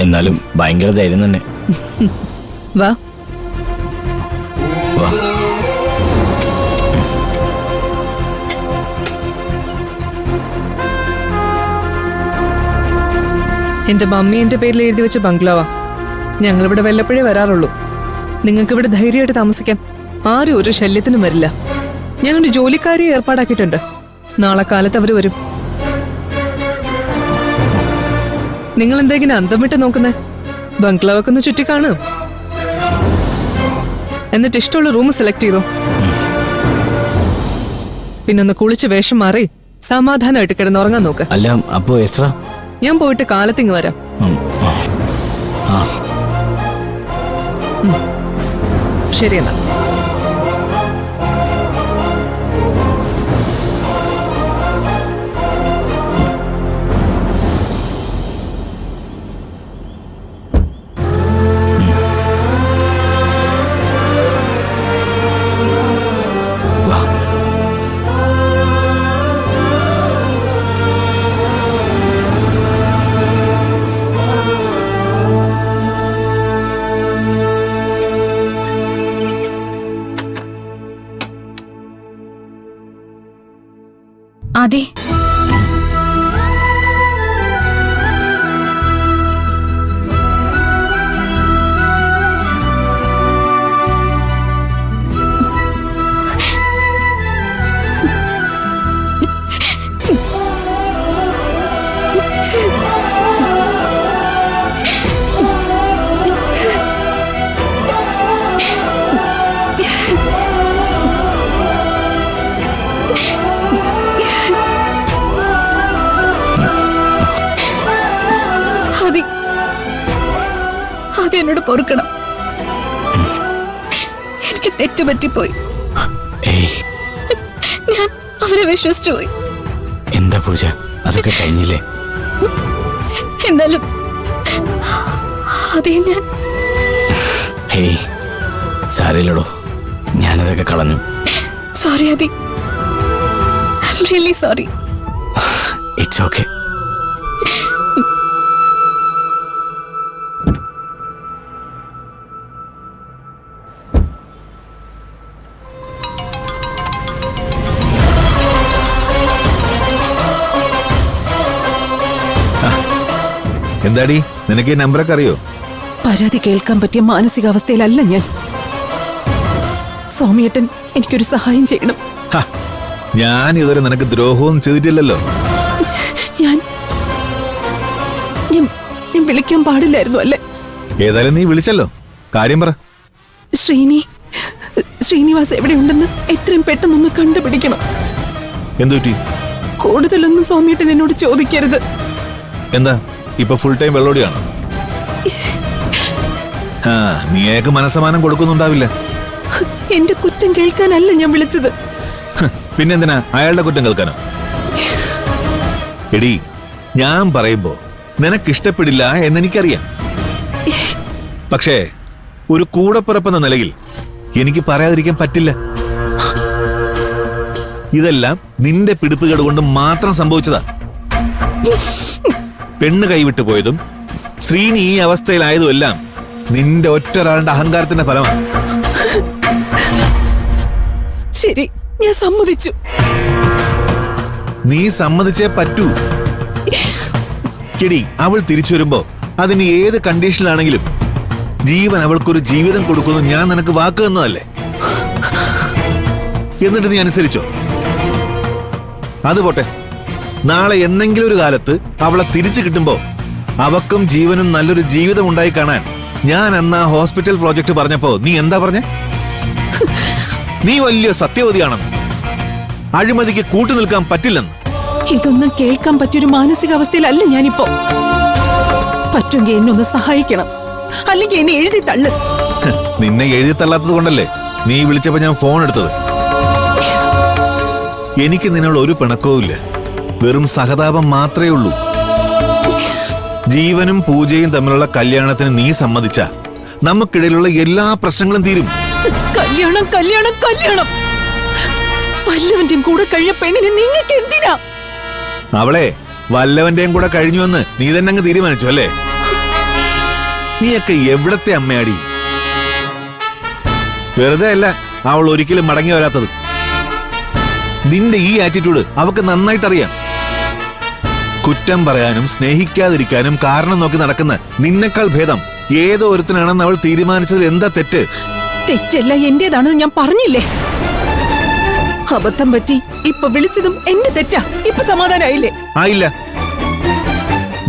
എന്നാലും ഭയങ്കര ധൈര്യം തന്നെ. വാ വാ. എന്റെ മമ്മി എന്റെ പേരിൽ എഴുതി വെച്ച ബംഗ്ലാവാ. ഞങ്ങളിവിടെ വല്ലപ്പോഴേ വരാറുള്ളൂ. നിങ്ങൾക്ക് ഇവിടെ ധൈര്യമായിട്ട് താമസിക്കാം. ആരും ഒരു ശല്യത്തിനും വരില്ല. ഞാനൊരു ജോലിക്കാരിയെ ഏർപ്പാടാക്കിയിട്ടുണ്ട്. നാളെ കാലത്ത് അവര് വരും. നിങ്ങൾ എന്താ ഇങ്ങനെ അന്തം വിട്ട് നോക്കുന്നേ? ബംഗ്ലാവൊക്കെ ഒന്ന് ചുറ്റി കാണും. എന്നിട്ട് ഇഷ്ടമുള്ള റൂം സെലക്ട് ചെയ്തു. പിന്നൊന്ന് കുളിച്ച് വേഷം മാറി സമാധാനമായിട്ട് കിടന്നുറങ്ങാൻ നോക്ക്. അല്ല, അപ്പോ എസ്ര? ഞാൻ പോയിട്ട് കാലത്തിങ്ങ് വരാം. ശരി എന്നാ. അതെ, എന്നോട് പൊറുക്കണം. എനിക്ക് തെറ്റുപറ്റിപ്പോയി. ഞാൻ അവരെ വിശ്വസിച്ചു പോയി. എന്താ പൂജ, അതൊക്കെ കഴിഞ്ഞില്ലേ? എന്നാലും അതേ ഞാൻ സാരില്ലടോ, ഞാനതൊക്കെ കളഞ്ഞു. Sorry Aadi, I am really sorry. It's okay. എന്താടി, നിനക്ക് ഈ നമ്പറൊക്കെ അറിയോ? പരാതി കേൾക്കാൻ പറ്റിയ മാനസികാവസ്ഥയിലല്ല ഞാൻ. സ്വാമിയേട്ടൻ എനിക്കൊരു സഹായം ചെയ്യണം. ഞാൻ ഇതുവരെ നിനക്ക് ദ്രോഹവും ചെയ്തിട്ടില്ലല്ലോ. ഞാൻ വിളിക്കാൻ പാടില്ലായിരുന്നു അല്ലേ? ഏതായാലും നീ വിളിച്ചല്ലോ, കാര്യം പറ. ശ്രീനിവാസ് എവിടെയുണ്ടെന്ന് എത്രയും പെട്ടെന്നൊന്ന് കണ്ടുപിടിക്കണം. എന്തുപറ്റി? കൂടുതലൊന്നും സ്വാമിയേട്ടൻ എന്നോട് ചോദിക്കരുത്. എന്താ ഇപ്പൊ ഫുൾ ടൈം വെള്ളോടിയാണോ? നീ അയാൾക്ക് മനസ്സമാനം കൊടുക്കുന്നുണ്ടാവില്ല. എന്റെ കുറ്റം കേൾക്കാനല്ല ഞാൻ വിളിച്ചത്. പിന്നെന്തിനാ അയാളുടെ കുറ്റം കേൾക്കാനോ? എടി, ഞാൻ പറയുമ്പോ നിനക്കിഷ്ടപ്പെടില്ല എന്നെനിക്കറിയാം. പക്ഷേ ഒരു കൂടപ്പിറപ്പെന്ന നിലയിൽ എനിക്ക് പറയാതിരിക്കാൻ പറ്റില്ല. ഇതെല്ലാം നിന്റെ പിടിപ്പുകേട് കൊണ്ട് മാത്രം സംഭവിച്ചതാ. പെണ്ണ് കൈവിട്ടു പോയതും ശ്രീനി ഈ അവസ്ഥയിലായതും എല്ലാം നിന്റെ ഒറ്റൊരാളുടെ അഹങ്കാരത്തിന്റെ ഫലമാണ്. ശരി, ഞാൻ സമ്മതിച്ചു. നീ സമ്മതിച്ചേ പറ്റൂ. എടി, അവൾ തിരിച്ചു വരുമ്പോ അതിന് ഏത് കണ്ടീഷനിലാണെങ്കിലും ജീവൻ അവൾക്കൊരു ജീവിതം കൊടുക്കുന്നു ഞാൻ നിനക്ക് വാക്ക് തന്നതല്ലേ? എന്നിട്ട് നീ അനുസരിച്ചോ? അത് പോട്ടെ, നാളെ എന്തെങ്കിലും ഒരു കാലത്ത് അവളെ തിരിച്ചു കിട്ടുമ്പോ അവക്കും ജീവനും നല്ലൊരു ജീവിതം ഉണ്ടായി കാണാൻ ഞാൻ അന്ന് ആ ഹോസ്പിറ്റൽ പ്രോജക്ട് പറഞ്ഞപ്പോ നീ എന്താ പറഞ്ഞേ? നീ വലിയ സത്യവതിയാണെന്ന്, അഴിമതിക്ക് കൂട്ടു നിൽക്കാൻ പറ്റില്ലെന്ന്. ഇതൊന്നും കേൾക്കാൻ പറ്റിയൊരു മാനസികാവസ്ഥയിലല്ല ഞാനിപ്പോ. പറ്റുമെങ്കിൽ എന്നെ ഒന്ന് സഹായിക്കണം, അല്ലെങ്കിൽ എന്നെ എഴുതി തള്ളു. നിന്നെ എഴുതി തള്ളാത്തത് കൊണ്ടല്ലേ നീ വിളിച്ചപ്പോ ഞാൻ ഫോൺ എടുത്തത്. എനിക്ക് നിന്നോട് ഒരു പിണക്കവുമില്ല, വെറും സഹതാപം മാത്രമേ ഉള്ളൂ. ജീവനും പൂജയും തമ്മിലുള്ള കല്യാണത്തിന് നീ സമ്മതിച്ച നമുക്കിടയിലുള്ള എല്ലാ പ്രശ്നങ്ങളും തീരും. കല്യാണം കല്യാണം കല്യാണം വല്ലവന്റെയും കൂടെ കഴിഞ്ഞ പെണ്ണിനെ നിങ്ങൾക്ക് എന്തിനാ? അവളെ വല്ലവന്റെയും കൂടെ കഴിഞ്ഞുവെന്ന് നീ തന്നെ അങ്ങ് തീരുമാനിച്ചു അല്ലേ? നീയൊക്കെ എവിടത്തെ അമ്മയാടി? വെറുതെ അല്ല അവൾ ഒരിക്കലും മടങ്ങി വരാത്തത്. നിന്റെ ഈ ആറ്റിറ്റ്യൂഡ് അവക്ക് നന്നായിട്ടറിയാം. കുറ്റം പറയാനും സ്നേഹിക്കാതിരിക്കാനും കാരണം നോക്കി നടക്കുന്ന നിന്നെക്കാൾ ഭേദം ഏതോ ഒരുത്തനാണെന്ന് അവൾ തീരുമാനിച്ചതിൽ എന്താ തെറ്റ്? തെറ്റല്ല എന്റേതാണെന്ന് ഞാൻ പറഞ്ഞില്ലേ? അബദ്ധം പറ്റി ഇപ്പൊ വിളിച്ചതും എന്റെ തെറ്റാ. ഇപ്പൊ സമാധാനായില്ലേ? ആയില്ല.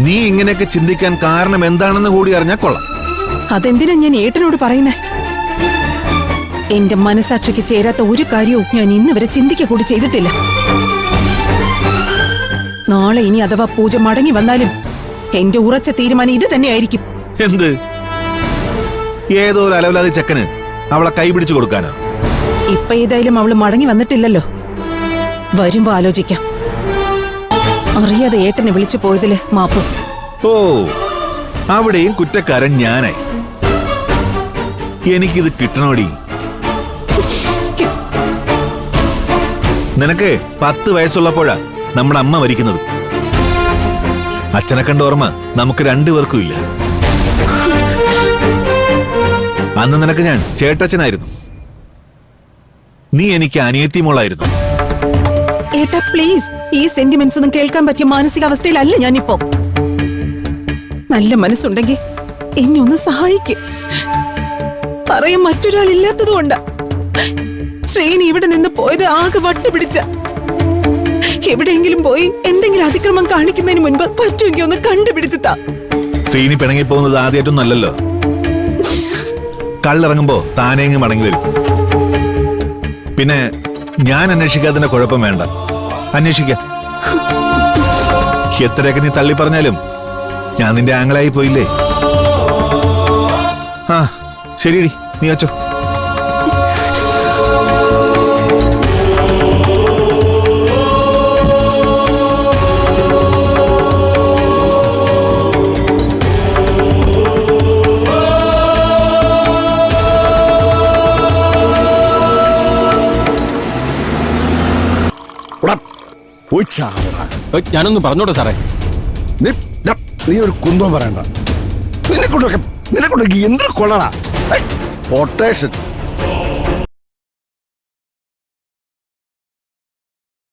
നീ ഇങ്ങനെയൊക്കെ ചിന്തിക്കാൻ കാരണം എന്താണെന്ന് കൂടി അറിഞ്ഞാ കൊള്ളാം. അതെന്തിനാ ഞാൻ ഏട്ടനോട് പറയുന്നേ? എന്റെ മനസാക്ഷിക്ക് ചേരാത്ത ഒരു കാര്യവും ഞാൻ ഇന്ന് വരെ ചിന്തിക്ക കൂടി ചെയ്തിട്ടില്ല. നാളെ ഇനി അഥവാ പൂജ മടങ്ങി വന്നാലും എന്റെ ഉറച്ച തീരുമാനം ഇത് തന്നെയായിരിക്കും. എന്ത്? ഏതോ ഒരു അലവലാതി ചെക്കന് അവളെ കൈപിടിച്ചു കൊടുക്കാനോ? ഇപ്പൊ ഏതായാലും അവള് മടങ്ങി വന്നിട്ടില്ലല്ലോ. വരുമ്പോ ആലോചിക്കാം. അറിയാതെ ഏട്ടനെ വിളിച്ചു പോയതില് മാപ്പ്. ഓ, അവിടെയും കുറ്റക്കാരൻ ഞാനായി. എനിക്കിത് കിട്ടണോടി. നിനക്ക് 10 വയസ്സുള്ളപ്പോഴാ നമ്മുടെ അമ്മ മരിക്കുന്നത്. അച്ഛനെ കണ്ട ഓർമ്മ നമുക്ക് രണ്ടുപേർക്കും ഇല്ല. അന്ന് നിനക്ക് ഞാൻ ചേട്ടച്ചനായിരുന്നു, നീ എനിക്ക് അനിയത്തി മോളായിരുന്നു. ഏട്ടാ പ്ലീസ്, ഈ സെന്റിമെന്റ്സ് ഒന്നും കേൾക്കാൻ പറ്റിയ മാനസികാവസ്ഥയിലല്ല ഞാനിപ്പോ. നല്ല മനസ്സുണ്ടെങ്കിൽ എന്നെ ഒന്ന് സഹായിക്ക്. പറയാൻ മറ്റൊരാളില്ലാത്തതുകൊണ്ടാ. ശ്രീനി ഇവിടെ നിന്ന് പോയത് ആകെ വട്ടുപിടിച്ച. എവിടെയെങ്കിലും പോയി എന്തെങ്കിലും അതിക്രമം കാണിക്കുന്നതിന് മുൻപ് പറ്റുമെങ്കിൽ ഒന്ന് കണ്ടുപിടിച്ചതാ. ശ്രീനി പിണങ്ങി പോകുന്നത് ആദ്യമായിട്ടൊന്നും അല്ലല്ലോ. കള്ളിറങ്ങുമ്പോ താനേങ്ങ് മടങ്ങി വരും. പിന്നെ ഞാൻ അന്വേഷിക്കാത്തതിന്റെ കുഴപ്പം വേണ്ട, അന്വേഷിക്ക. എത്രയൊക്കെ നീ തള്ളി പറഞ്ഞാലും ഞാൻ നിന്റെ ആംഗിളായി പോയില്ലേ? ആ ശരിയടി, നീ വച്ചോ. ഞാനൊന്ന് പറഞ്ഞോട്ടെ സാറേ. നീ ഒരു കുന്തം പറയണ്ട. നിന്നെ കൊണ്ടൊക്കെ എന്തൊരു കൊള്ളടാ. കൊട്ടേഷൻ